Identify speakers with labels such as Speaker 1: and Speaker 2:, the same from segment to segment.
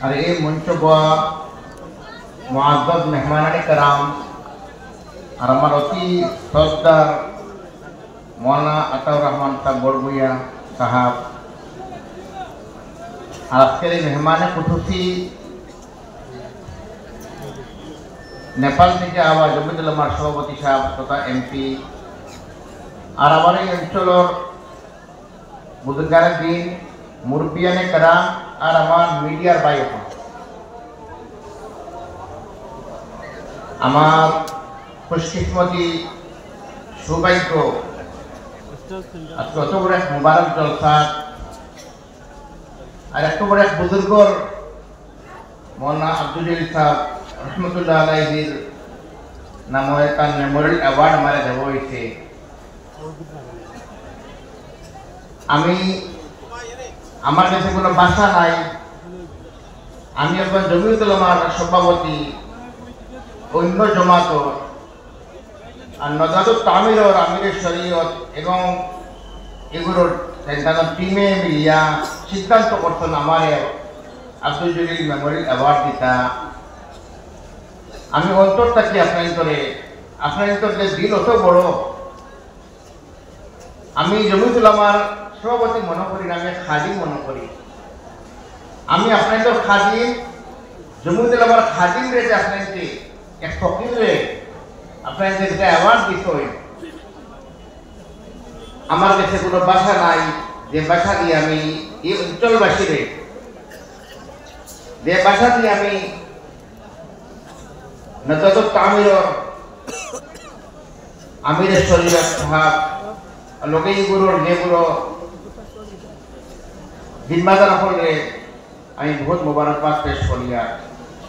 Speaker 1: আর এই মঞ্চ বয়া মুআজ্জাজ মেহমানানে کرام আর আমার অতি শ্রদ্ধার মৌলানা আতাউর রহমান সাহেব বড়ভূইয়া সাহেব আর আজকের এই মেহমানে খুশুসি নেপাল থেকে আবার জমিয়তুল উলামার সভাপতি সাহেব তথা এমপি আর আমার এই অঞ্চলের বুজুর্গানে দিন মুরব্বিয়ানে کرام আর আমার মিডিয়ার ভাই আমার খুশকিসমতি সৌভাগ্য আজকে অত বড় এক মুবারক জলসা আর এত বড় এক বুজুর্গর মৌলানা আব্দুল জলিল সাহেব রহমতুল্লাহ আলাইহির নামে একটা মেমোরিয়াল অ্যাওয়ার্ড আমারে দেওয়া হয়েছে। আমি আমার কাছে কোনো ভাষা নাই। আমি এখন জমিয়তুল উলামার সভাপতি অন্য জমাত আর নজারুত তামির ও আমিরের শরীয়ত এবং এগুলোর টিমে মিলিয়া সিদ্ধান্ত করছেন আমার আব্দুল জলিল মেমোরিয়াল অ্যাওয়ার্ড দিতা। আমি অন্তর থাকি আপনার যে দিল অত বড় আমি জমিয়তুল উলামার সভাপতি মনে করি না, আমি খাদিম মনে করি। আমি আপনাদের খাদিম জমিয়তুল উলামার খাদিম রে যে আপনাকে এক ফকির রে আপনাদের যেটা অ্যাওয়ার্ড দিত আমার কাছে কোনো ভাষা নাই যে ভাষা দিয়ে আমি এই অঞ্চলবাসীরে যে ভাষা দিয়ে আমি নজারুত তামির আমিরের শরীয়ত সাহেব লোকেই গুরুর যেগুলো জিম্মাদার হলে আমি বহুত মোবারকবাদ পেশ করি। আর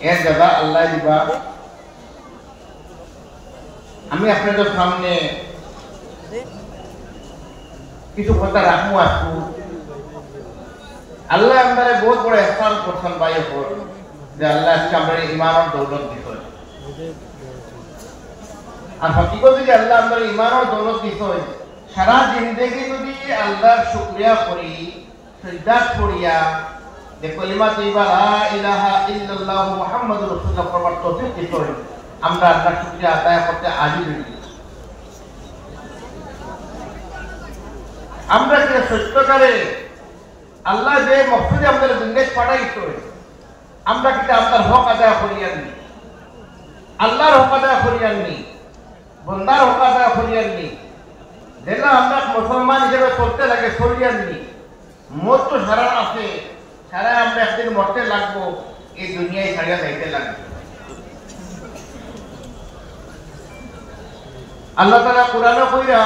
Speaker 1: এর দাদা আল্লাহ দিবা আমি আপনাদের সামনে কিছু কথা রাখবো। আসবো আল্লাহ আমাদের বহুত বড় এহসান করছেন ভাই উপর যে আল্লাহ আজকে আমাদের ইমানের দৌলত দিত আর হকিকত যে আল্লাহ আমাদের ইমানের দৌলত দিত সারা জিন্দেগি যদি আল্লাহর শুকরিয়া করি সিজদা করিয়া যে কলিমা তৈবা লা ইলাহা ইল্লাল্লাহ মুহাম্মাদুর রাসূলুল্লাহ পড়ার তৌফিক দিত আমরা আল্লাহর শুকরিয়া আদায় করতে আজীব হই। আমরা যে সত্যকারে আল্লাহ যে মকসুদে আমাদের জিন্দেগি পাঠাইতো আমরা কিন্তু আল্লাহর হক আদায় করিয়ানি, আল্লাহর হক আদায় করিয়ানি, বন্দার হক আদায় করিয়ানি। যেটা আমরা মুসলমান হিসেবে চলতে লাগে চলিয়ানি। মোট তো সারা আছে, সারা আমরা একদিন মরতে লাগবো, এই দুনিয়ায় ছাড়িয়া যাইতে লাগবে। আল্লাহ তাআলা কোরআনে কইরা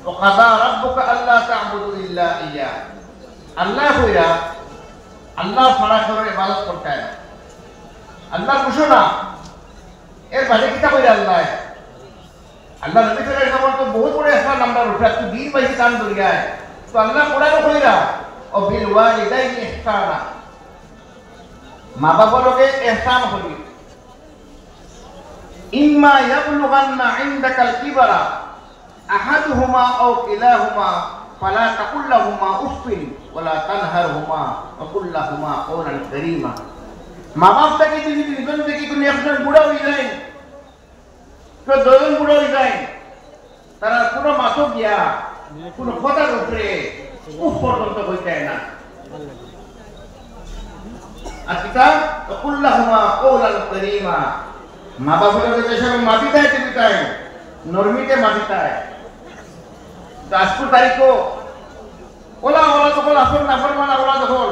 Speaker 1: ওয়াকাদা রাব্বুকা আল্লা তা'বুদু ইল্লা ইয়্যা, আল্লাহ কইরা আল্লাহ ছাড়া কারো ইবাদত করতে হয় না। আল্লাহ ঘোষণা এর বাদে কিতা কইরা আল্লাহ নবী সাল্লাল্লাহু আলাইহি ওয়াসাল্লাম তো বহুত বড় একটা নাম্বার উঠা তো দিন বাইতে কান দরিয়ায় তো আল্লাহ কোরআনে কইরা ও বিল ওয়ালিদাইনি ইহসানা, মা বাবাকে ইহসান করি। ইম্মা ইয়াবলুগান্না ইনদাকাল কিবারা আহাদুহুমা আও কিলাহুমা ফালা তাকুল লাহুমা উফিন ওয়ালা তানহারহুমা ওয়া কুল লাহুমা কওলান কারীমা। মা বাপ থেকে যদি দুজন থেকে কোনো একজন বুড়া হয়ে যায় তো দুজন বুড়া হয়ে যায় তারা কোনো মাথো গিয়া কোনো কথার উপরে উফ পর্যন্ত হইতে না। আর পিতা কুল লাহুমা কওলান কারীমা, মা বাপের যেসব মাটি দেয় পিতায় নরমিতে মাটি দেয়। আজকের তারিখও ওলা যখন আসল নাফরমানা ওলা যখন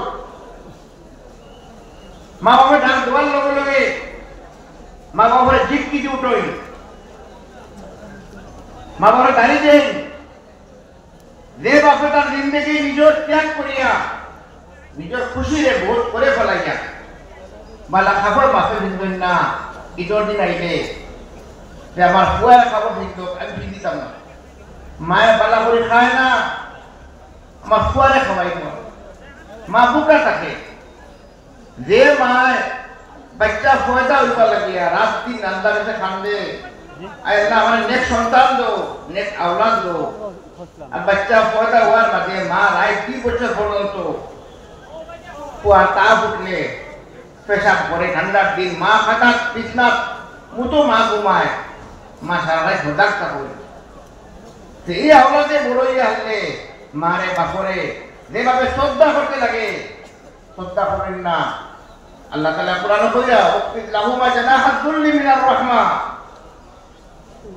Speaker 1: মা বাপের ধান দেওয়ার লগে লগে মা বাপের জিপ কি উঠই, মা বাপের গাড়ি দেন যে বাপে তার জিন্দেগি নিজের ত্যাগ করিয়া নিজের খুশিরে ভোট করে ফেলাইয়া বালা খাবার বাপে দিন না। ঈদের দিন আইলে যে আমার ফুয়ার খাবার দিত আমি ফিরি দিতাম না, মায়ের বালা করে খায় না আমার ফুয়ারে খাওয়াই মা বুকা থাকে। যে মায় বাচ্চা ফয়দা হইবা লাগিয়া রাত দিন আন্দারে খান্দে আল্লাহ আমার নেক সন্তান দো, নেক আওলাদ দো। আর বাচ্চা পয়দা হওয়ার মাঝে মা রায় 2 বছর পর্যন্ত কুয়ার তাপ উঠলে পেশাব করে ঠান্ডার দিন মা খাটাত বিছনাত মুতো মা ঘুমায় মা সারা রাত সজাগ থাকে এই আওলাদে বড় হইয়া হলে মারে বাপরে যেভাবে শ্রদ্ধা করতে লাগে শ্রদ্ধা করবেন না। আল্লাহ তাআলা কোরআনে কইরা ওয়াক্তিদ লাহুমা জানাহাদ যুল্লি মিনার রাহমা,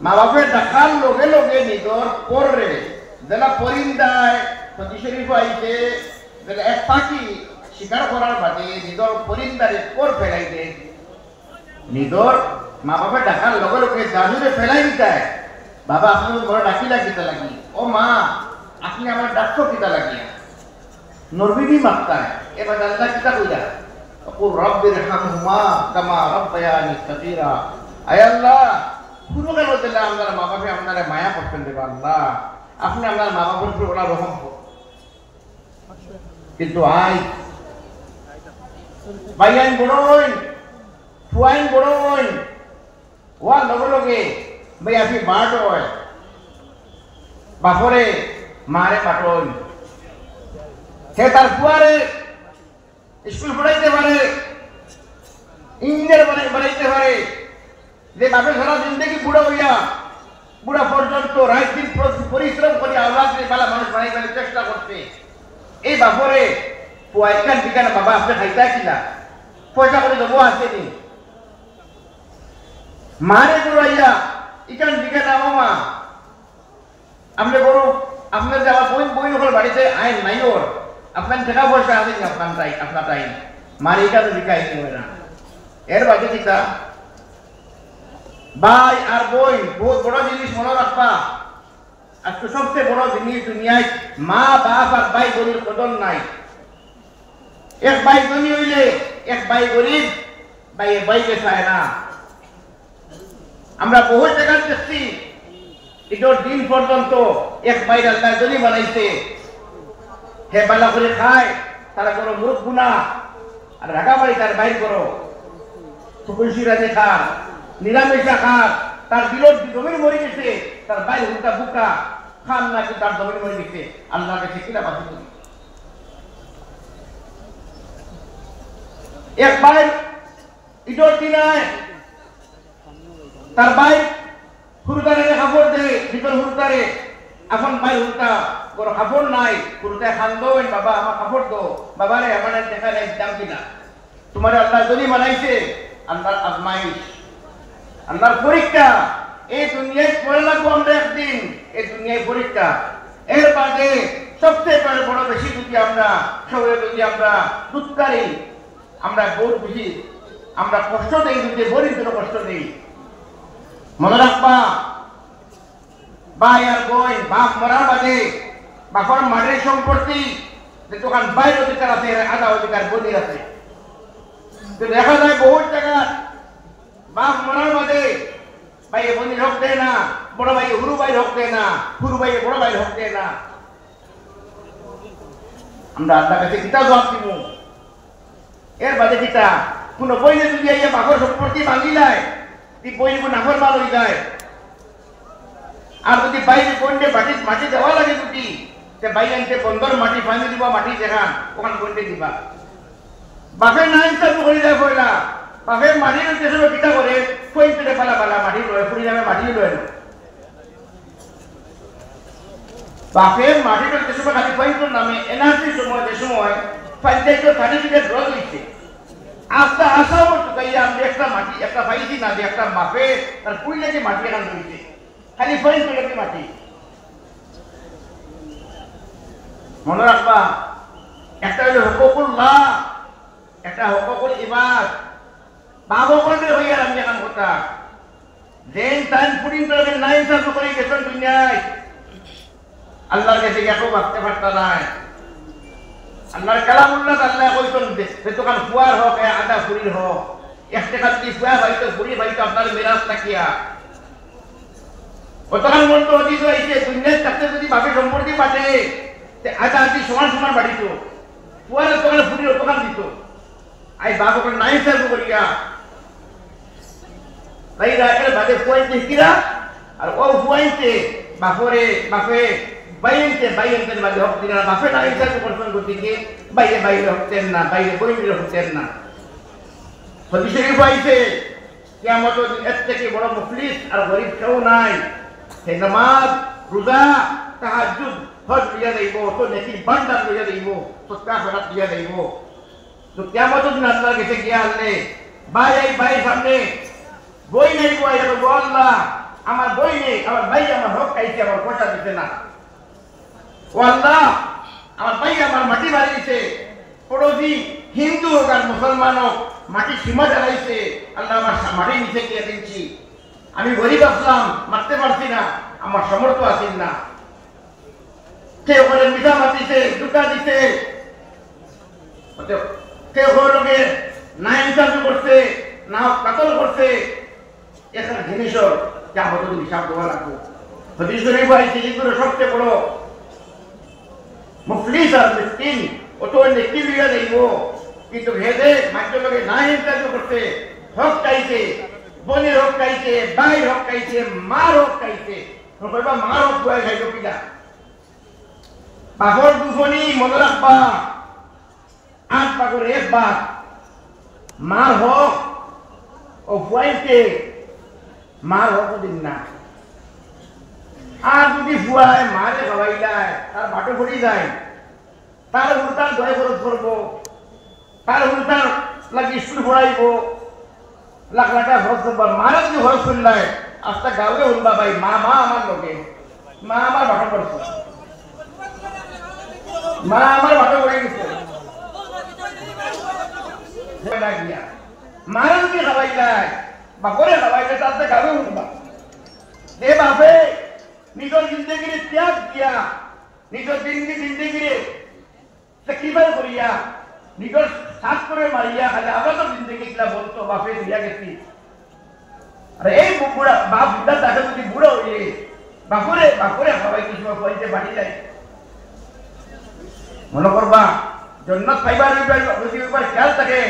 Speaker 1: মা বাপের দেখার লগে লগে নিজর পরে যারা পরিন্দায় সতী শরীফ আইতে যারা এক পাখি শিকার করার বাদে নিজর পরিন্দারে পর ফেলাই দেয়, নিজর মা বাপের দেখার লগে লগে জানুরে ফেলাই দিতায়, বাবা আপনার বড় ডাকিলা কিতা লাগি, ও মা আপনি আমার ডাকছো কিতা লাগিয়া, নরবিবি মাত্তায় এবার আল্লাহ কিতা কইরা ওকুর রব্বির হামহুমা কামা রব্বায়ানি সগীরা, আয় আল্লাহ পুরো কেন দিলে আপনার মা বাপে আপনারা মায়া করতেন দেব আল্লাহ, আপনি আপনার মা বাপের উপর ওরা রহম করুন। কিন্তু আই ভাইয়ান বড় হইন ফুয়াইন বড় হইন ওয়ার লগে লগে ভাই আপনি বাট হয় বাপরে মারে পাঠন, সে তার ফুয়ারে স্কুল পড়াইতে পারে, ইঞ্জিনিয়ার বানাইতে পারে, যে বাপে সারা জিন্দগি বুড়া হইয়া বুড়া পর্যন্ত রাত দিন পরিশ্রম করে আওলাদে বালা মানুষ বানাইবার চেষ্টা করছে, এই বাপরে ফুয়াইকান ঠিকানা বাবা আপনি খাইতা কিনা পয়সা করে দেবো আসেনি, মারে বুড়াইয়া ইকান ঠিকানা মামা আপনি বড় আপনার যে আমার বই নকল বাড়িতে আইন নাই ওর আপনার টাকা পয়সা আছে আপনার টাইম মারে এটা তো বিকাই না, এর বাকি কিতা ভাই আর বই বহুত বড় জিনিস মনে রাখবা, আজকে সবচেয়ে বড় জিনিস দুনিয়ায় মা বাপ আর ভাই গরিব কদর নাই, এক ভাই ধনী হইলে এক ভাই গরিব ভাইকে চায় না। আমরা বহু জায়গায় দেখছি এটার দিন পর্যন্ত এক ভাই আল্লাহ ধনী বানাইছে, হে বালা করে খায় তারা করো মুরুখ গুনা আর রাগাবাড়ি তার বাইর করো সুকুশি রাজে খান নিরামিষা খান তার বিরোধ জমিন মরে গেছে, তার বাইরে উল্টা বুকা খান নাকি তার জমিন মরে গেছে, আল্লাহ কাছে কিনা বাসি করি। এক ভাই ইটোর কিনায় তার ভাই হুরুদারে কাপড় দেয় ভিতর হুরুদারে, এখন ভাই হুরুটা কোনো কাপড় নাই, হুরুদায় খান দেন বাবা আমার কাপড় দো, বাবা রে আমার দেখা নেই দাম কিনা, তোমার আল্লাহ যদি বানাইছে আল্লাহর আজমাইশ আল্লাহর পরীক্ষা, এই দুনিয়ায় পড়ে লাগবো আমরা একদিন, এই দুনিয়ায় পরীক্ষা, এর বাদে সবচেয়ে বড় বেশি যদি আমরা শহরে যদি আমরা দুঃখারি আমরা বহুত বেশি আমরা কষ্ট দেই, যদি গরিবদের কষ্ট দেই। মনে রাখবা ভাই আর বোন বাপ মরার বাদে বাপর মাটির সম্পত্তি যে দোকান বাইর অধিকার আছে আধা অধিকার বোনের আছে, দেখা যায় বহুত জায়গা বাপ মরার বাদে ভাই বোনের হক দেয় না, বড় ভাই হুরু ভাই হক দেয় না, হুরু ভাই বড় ভাই হক দেয় না। আমরা আল্লাহ কাছে কিতা জবাব দিব? এর বাদে কিতা কোন বইনে যদি বাপর সম্পত্তি ভাঙিলায় বই নাফর মাল হয়ে যায়, আর যদি বাইরে বন্ডে মাটি দেওয়া লাগে যদি বাই আনতে বন্দর মাটি পানি দিবা মাটি দেখান ওখানে বন্ডে দিবা, বাপে না ইনসাফ করে যায় পয়লা বাপে মাটি আনতে সব কিতা করে কই পেটে পালা পালা মাটি লয় ফুরি নামে মাটি লয় না, বাপে মাটি আনতে সব খালি পয়েন্টের নামে এনআরসির সময় যে সময় পঞ্চায়েত সার্টিফিকেট রদ হয়েছে আস্তে আসাও টুকাইয়া আমি একটা মাটি একটা পাইছি না যে একটা বাপে তার কুড়ি লাগে মাটি এখান রয়েছে খালি পয়েন্ট লাগে মাটি। মনে রাখবা একটা হলো হকুকুল্লাহ, একটা হকুকুল ইবাদ, বাবু বলবে হইয়া আমি এখন কথা দেন টাইম পুডিং করে নাই সার্ভ করে গেছেন দুনিয়ায় আল্লাহর কাছে একও ভাবতে পারতা নাই, আল্লাহর কালামুল্লাহ আল্লাহ কইছেন যে দোকান ফুয়ার হোক আদা ফুরির হোক এক টাকা যদি ফুয়া ভাইতো ফুরি ভাইতো আপনার মেরাজ থাকিয়া অতখান মন্ত্র হদিস হয়েছে দুনিয়ার থাকতে যদি ভাবে সম্পত্তি পাঠে আদা আদি সমান সমান বাড়িত ফুয়ারের দোকানে ফুরির দোকান দিত আই বাবু করে নাই সার্ভ করিয়া ভাইরা এর বাদে ফুয়াইতে কিরা আর ও ফুয়াইতে বাপরে বাপে বাইরের বাড়ি হতেন না, বাপে না ইচ্ছা করছেন গতিকে বাইরে হতেন না, বাইরে বইরে হতেন না। হাদিস শরীফ আইছে কিয়ামত এর থেকে বড় মুফলিস আর গরিব কেউ নাই। হে নামাজ, রোজা, তাহাজ্জুদ, হজ দিয়া দেব, তো নেকির ভান্ডার দিয়া দেব, সৎকার খয়রাত দিয়া দেব। তো কিয়ামত দিন আল্লাহর কাছে গিয়া আনলে ভাই সামনে বই নেই, বই বলবো আল্লাহ আমার বই নেই, আমার ভাই আমার হক খাইছে, আমার পয়সা দিতে না। ও আল্লাহ আমার ভাই আমার মাটি বাড়ি দিছে, পড়োশি হিন্দু হোক আর মুসলমান হোক মাটি সীমা জ্বালাইছে, আল্লাহ আমার মাটি নিচে গিয়ে দিচ্ছি। আমি গরিব আসলাম, মারতে পারছি না, আমার সামর্থ্য আসেন না। কেউ করে মিঠা মাতিছে, দুটা দিছে, কেউ লোকে না ইনসাফ করছে, না কাতল করছে। এখানে জিনিসও কেমন হিসাব দেওয়া লাগবো। হাদিস শরীফ আইছে এগুলো সবচেয়ে বড় মুফলিস আর মিসকিন, ও তো নেকি লিয়া দেব, কিন্তু ভেদে মাধ্যমে না ইনসাফ করছে, হক চাইছে, বোনের হক চাইছে, ভাইয়ের হক চাইছে, মার হক চাইছে। কইবা মার হক গুয়াই খাইলো কিনা? বাপর দুফনি মনে রাখবা, আট পাগর এক বাপ, মার হক ও ফুয়াইতে মার হক দিন না। আর যদি ফুয়ায় মারে খাওয়াই যায়, তার বাটে পড়ি যায়, তার উল্টার দয় খরচ করবো, তার উল্টার লাগে স্কুল পড়াইব, লাখ লাখ টাকা খরচ করবো। মারা যদি খরচ করলে আস্তা গাঁৱে শুনবা ভাই মা আমার লোকে, মা আমার বাটে পড়ছে, মা আমার বাটে পড়ে গেছে। মারা যদি খাওয়াই যায়, বাপরে খাওয়াইলে তাতে গাঁৱে শুনবা। দে বাপে নিজের জিন্দগিরে ত্যাগ দিয়া, নিজের জিন্দগিরে স্যাক্রিফাইস করিয়া, নিজের সাত করে মারিয়া খালি আমরা তো জিন্দগি কিলা বলতো বাপে দিয়া গেছি। আরে এই বুড়া বাপ বুড়া তাকে যদি বুড়া হইলে বাপরে খাওয়াই কিছু খাওয়াইতে বাড়ি যায়। মনে করবা জন্নত পাইবার যদি একবার খেয়াল থাকে,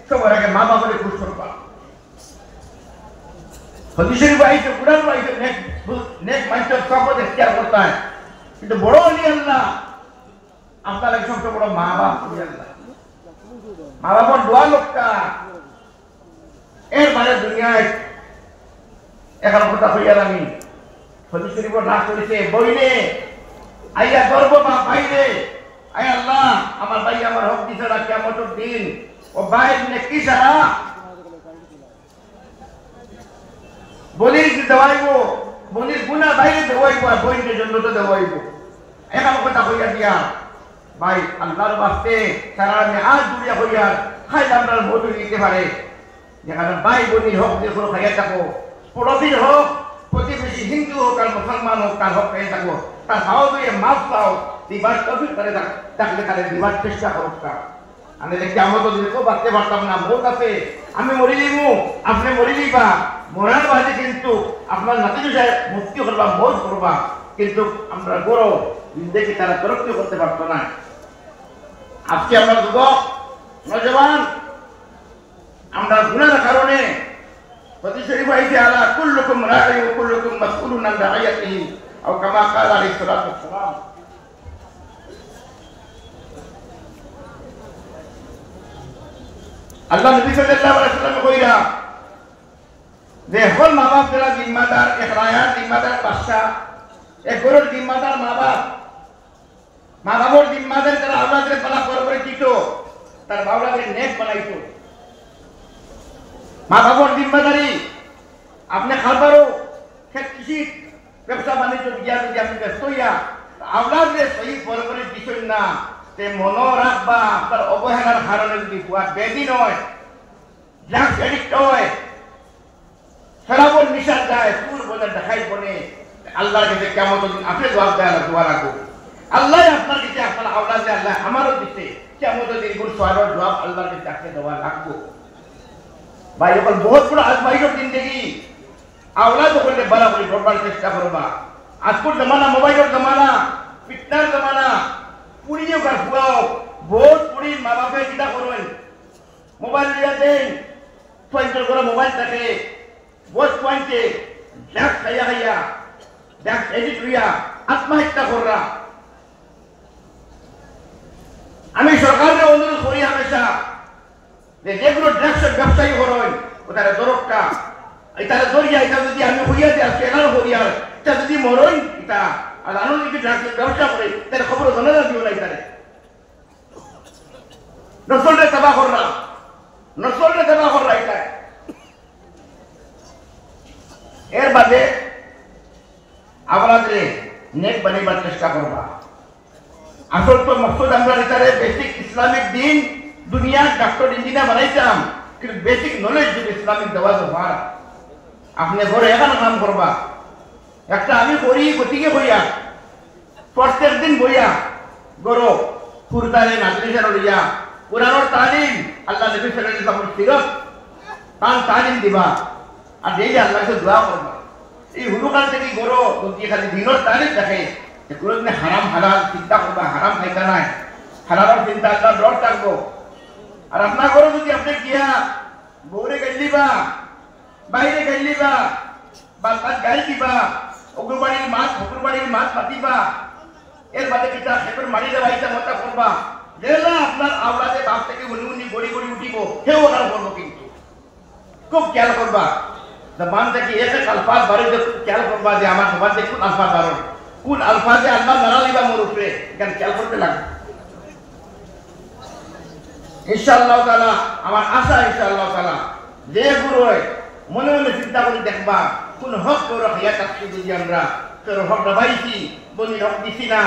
Speaker 1: সবার আগে মা বাপরে খুশ করবা। হাদিস শরীফ আইছে, কুরআন আইছে, নেক মানুষের সম্পদ ইখতিয়ার করতে হয়, কিন্তু বড় ওলি আল্লাহ আপনার লাগে সবচেয়ে বড় মা বাপ ওলি আল্লাহ। মা বাবার দোয়া লোকটা এর মানে দুনিয়ায় এখন কথা হইয়ার আমি হাদিস শরীফ না করেছে বইলে আইয়া গর্ব বা বাইরে, আয় আল্লাহ আমার ভাই আমার হক দিছে না, কিয়ামতের দিন ও ভাইয়ের নেকি ছাড়া বলির দেওয়াইব, বলির গুণা বাইরে দেওয়াইব, আর বইনের জন্য তো দেওয়াইব। এখন কথা হইয়া দিয়া ভাই আল্লাহর বাস্তে সারা আমি আজ জুড়িয়া হইয়ার খাই আমরা মধু দিতে পারে। যেখানে ভাই বোনির হক দিয়ে কোনো খাইয়া থাকো, পড়োশির হোক, প্রতিবেশী হিন্দু হোক আর মুসলমান হোক, তার হক খাইয়া থাকো, তার ভাও দিয়ে মাফ পাও, দিবার তফিক করে থাকলে তাহলে দিবার চেষ্টা করো। আমি দেখি আমার তো দিলে তো বাঁচতে পারতাম না, মত আছে, আমি মরি দিব, আপনি মরি দিবা, মরার বাদে কিন্তু আপনার নাতি সাহেব মুক্তি করবা, মত করবা, কিন্তু আমরা গরো দেখি তারা তরক্কি করতে পারতো না। আজকে আমরা যুবক নজওয়ান আমরা গুনার কারণে হাদিস শরীফ আইছে আলা কুল্লুকুম রাঈ ওয়া কুল্লুকুম মাসউলুন আন রাইয়াতিহি আও কামা ক্বালা আলাইহিস সালাতু ওয়াস সালাম। আল্লাহ নবী সাল্লাল্লাহু আলাইহি ওয়াসাল্লাম কইরা যে হল মা বাপ যারা জিম্মাদার, এক রায়ার জিম্মাদার বাদশা, এক গরুর জিম্মাদার মা বাপ, মা বাবার জিম্মাদার যারা আওলাদের পালা করে দিত, তার বাউলাকে নেক বানাইতো। মা বাবার জিম্মাদারি আপনি খাবারও কৃষি ব্যবসা বাণিজ্য দিয়া যদি আপনি ব্যস্ত হইয়া আওলাদে সহি পরে দিচ্ছেন না, তে মনে রাখবা আপনার অবহেলার কারণে যদি হুয়া বেদিন হয়, ড্রাগস এডিক্ট হয়, শরাবর নিশা যায়, সুর বলে দেখাই বনে, আল্লাহর কাছে কেমন আপনি জবাব দেয় দোয়া রাখো। আল্লাহ আপনার কাছে আপনার আওলাদে আল্লাহ আমারও দিতে কেমন দিনগুলো সোয়ারের জবাব আল্লাহর কাছে আপনি দেওয়া রাখবো। ভাই এখন বহুত বড় আজমাইশের জিন্দেগি, আওলাদ করলে বরাবরি করবার চেষ্টা করবা। আজকের জমানা মোবাইলের জমানা, ফিটনার জমানা, পুড়িয়ে ফুয়াও বহুত পুড়ি মা বাপে কিতা করেন মোবাইল দিয়া দেন, পয়েন্টের করে মোবাইল থাকে, বহুত পয়েন্টে ড্রাগস খাইয়া ড্রাগস এডিক্ট হইয়া আত্মহত্যা কররা। আমি সরকারের অনুরোধ করি হামেশা যে যেগুলো ড্রাগসের ব্যবসায়ী করেন ও তারা দরকার এটা দরিয়া এটা যদি আমি হইয়া দিই আজকে এনারও হইয়া এটা যদি মরণ এটা আর আনন্দ যদি ড্রাগসের ব্যবসা করে তার খবর জানা দিও না এটারে নসলরে তবা কররা নসলরে তবা কররা এটা এর বাদে আপনাদের নেক বানাইবার চেষ্টা করবা আসল তো মকসুদ আমরা এটারে বেসিক ইসলামিক দিন দুনিয়ার ডক্টর ইঞ্জিনিয়ার বানাইতাম কিন্তু বেসিক নলেজ যদি ইসলামিক দেওয়া দরকার আপনি ঘরে এখানে কাম করবা একটা আমি করি গতিকে বইয়া প্রত্যেক দিন বইয়া গরো ফুরদারে মাদ্রাসা লইয়া কোরআনের তালিম আল্লাহ নবী সাল্লাল্লাহু আলাইহি ওয়াসাল্লাম সিরাত তালিম দিবা আর এই যে আল্লাহকে দোয়া করবা এই হুলুকাল থেকে গরো গতি খালি দিনের তালিম দেখে যে কোনদিন হারাম হালাল চিন্তা করবা হারাম খাইতা নাই হালালের চিন্তা আল্লাহ ডর থাকবো আর আপনার ঘরে যদি আপনি গিয়া বউরে গাইলিবা বাইরে গাইলিবা বা গাই দিবা অগ্রবাড়ির মাছ পাতিবা এর বাদে কিতা খেপের মারিলে বাইতা মতা করবা যেলা আপনার আওলাদে বাপ থেকে উনি গড়ি গড়ি উঠিব সেও ওনার করবো কিন্তু খুব খেয়াল করবা জবান থেকে এসে আলফাজ বাড়ি খুব খেয়াল করবা যে আমার জবান থেকে কোন আলফাজ বাড়ো কোন আলফাজে আল্লাহ নারালিবা মোর উপরে এখানে খেয়াল করতে লাগে ইনশাআল্লাহ তাআলা আমার আশা ইনশাআল্লাহ তাআলা যে গুরু মনে মনে চিন্তা করে দেখবা কোন হক তোর হইয়া থাকছে যদি আমরা তোর হক দাবাইছি বনি হক দিছি না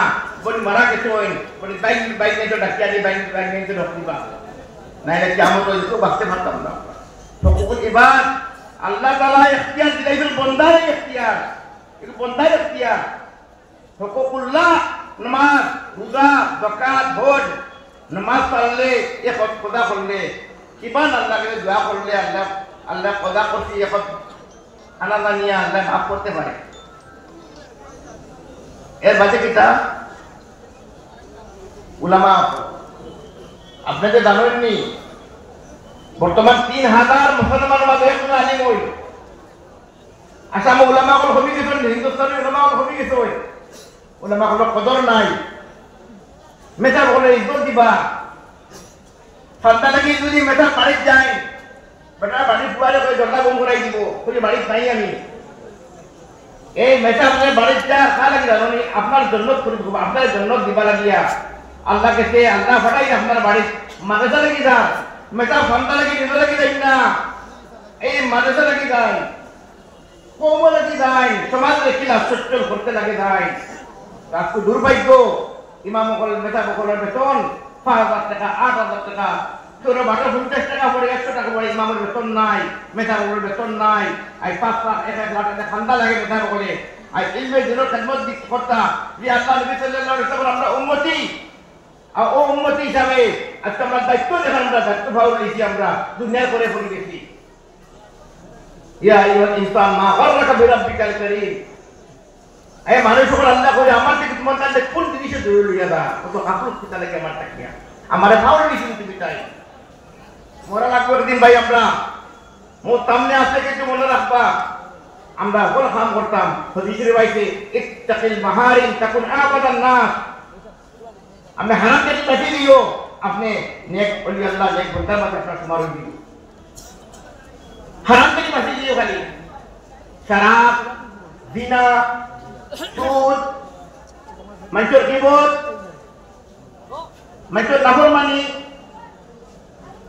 Speaker 1: বনি মারা গেছে বনি বাইক নিয়ে তো ডাকিয়া দি বাইক নিয়ে তো হক দিবা নাইলে কিয়ামত হইলে তো বাঁচতে পারতাম না সকল এবার আল্লাহ তাআলা ইখতিয়ার দিলাইছেন বন্দার ইখতিয়ার এটা বন্দার ইখতিয়ার হকুকুল্লাহ নামাজ রোজা যাকাত হজ নামাজ পড়লে এক খোদা করলে কিমান আল্লাহকে দোয়া করলে আল্লাহ খোদা করছি এখন আলাদা নিয়ে আল্লাহ মাফ করতে পারে এর বাদে কিতা উলামা আপনাদের জানেননি বর্তমান 3000 মুসলমান মাঝে একজন আলিম হই আসাম উলামা হল হবি গেছেন হিন্দুস্তানি উলামা হল হবি গেছে উলামা হল কদর নাই মেটা বলে ইজ্জত দিবা সন্তা লাগি যদি মেটা বাড়িত যায় বেটা বাড়ি ফুয়ালে কই দরজা বন্ধ করাই দিব কই বাড়িত নাই আমি এই মেটা বলে বাড়িত যা খা লাগি জানি আপনার জন্নত করে দিব আপনার জন্নত দিবা লাগিয়া আল্লাহ কে আল্লাহ ফাটাই আপনার বাড়ি মাদ্রাসা লাগি যা মেটা সন্তা লাগি দিব লাগি যাই না এই মাদ্রাসা লাগি যায় কোম লাগি যায় সমাজ রেখিলা সচ্চল করতে লাগে যায় রাস্তা দুর্ভাগ্য ইমাম বকল মেটা বকলের বেতন 5000 টাকা 8000 টাকা তোর 50 টাকা পড়ে 100 টাকা পড়ে ইমামের বেতন নাই মেটা বকলের বেতন নাই আই 5 লাখ 1 লাখ টাকা ঠান্ডা লাগে মেটা বকলে আই ইলমে দিনের খিদমত দিক করতা যে আল্লাহ নবী সাল্লাল্লাহু আলাইহি ওয়াসাল্লাম আমরা উম্মতি আর ও উম্মতি হিসাবে আজকে আমরা দায়িত্ব দেখার আমরা দায়িত্ব ভাব নিয়েছি আমরা দুনিয়ার করে পড়ে গেছি ইয়া আইয়ুহাল ইনসান মা গাররাকা বিরাব্বিকাল কারীম এই মানুষ সকল আল্লাহ করে আমার থেকে তোমার কাছে কোন জিনিসে দূরে লইয়া দা কত কাপড় কিতা লাগে আমার টাকিয়া আমারে ভালো নিছেন তুমি তাই মোরা লাগবে একদিন ভাই আমরা মোর সামনে আসলে কিন্তু মনে রাখবা আমরা কোন কাম করতাম হাদিসের বাইতে ইত্তাকিল মাহারিম তাকুন আবাদান নাস আপনি হারাম থেকে বাঁচি দিও আপনি নেক ওলি আল্লাহ নেক বন্দার মাঝে আপনার সমারোহ দিও হারাম থেকে বাঁচি দিও খালি শরাব জিনা সুদ মানুষের গীবত মানুষের নাফরমানি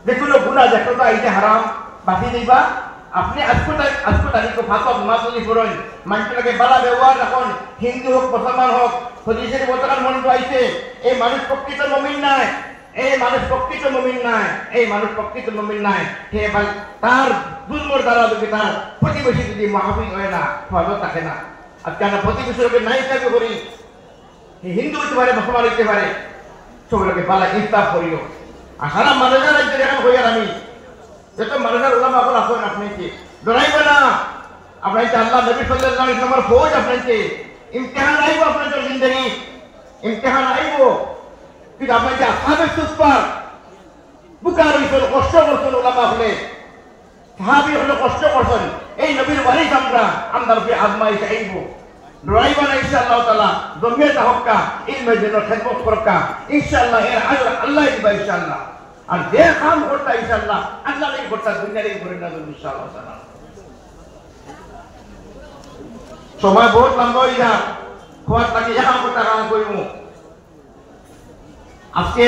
Speaker 1: যেগুলো গুনাহ দেখো তো এইটা হারাম বাকি দিবা আপনি আজকে তারিখে ফাতোয়া নামাজি পড়েন মানুষকে বালা ব্যবহার রাখুন হিন্দু হোক মুসলমান হোক হাদিসের বর্তমান মনে আইছে এই মানুষ প্রকৃত মুমিন নাই এই মানুষ প্রকৃত মুমিন নাই এই মানুষ প্রকৃত মুমিন নাই হে ভাই তার জুলমর দ্বারা যদি তার প্রতিবেশী যদি মাহফিল হয় না ফজর থাকে না আজকে আমরা প্রতিবেশীকে নাই হিসাবে করি হিন্দু হতে পারে মুসলমান হতে পারে সবগুলোকে বালা ইনসাফ করিও আর সারা মানুষের রাজ্যে এখন হইয়ার আমি যত মানুষের ওলামা এখন আসেন আপনাকে ডরাইবে না আপনাকে আল্লাহ নবী সাল্লাল্লাহু আলাইহি ওয়াসাল্লামের ফৌজ আপনাকে ইমতিহান আইব আপনাদের জিন্দেগি ইমতিহান আইব কিন্তু আপনাকে আসহাবে সুফার বুকার হইছিল কষ্ট করছেন ওলামা হলে সাহাবী হলে কষ্ট করছেন এই নবীর ওয়ারিস আমরা উপরে আজমাইশ আইব ড্রাইভার ইনশাআল্লাহ তাআলা জমিয়ত হক্কা ইলমে যেন খেদমত করকা ইনশাআল্লাহ এর আজর আল্লাহ দিবা ইনশাআল্লাহ আর যে কাম করতা ইনশাআল্লাহ আল্লাহ এই করতা দুনিয়ারই করে না ইনশাআল্লাহ তাআলা সময় বহুত লম্বা হয়ে যা খোয়াত লাগে এখন কথা কাম করিমু আজকে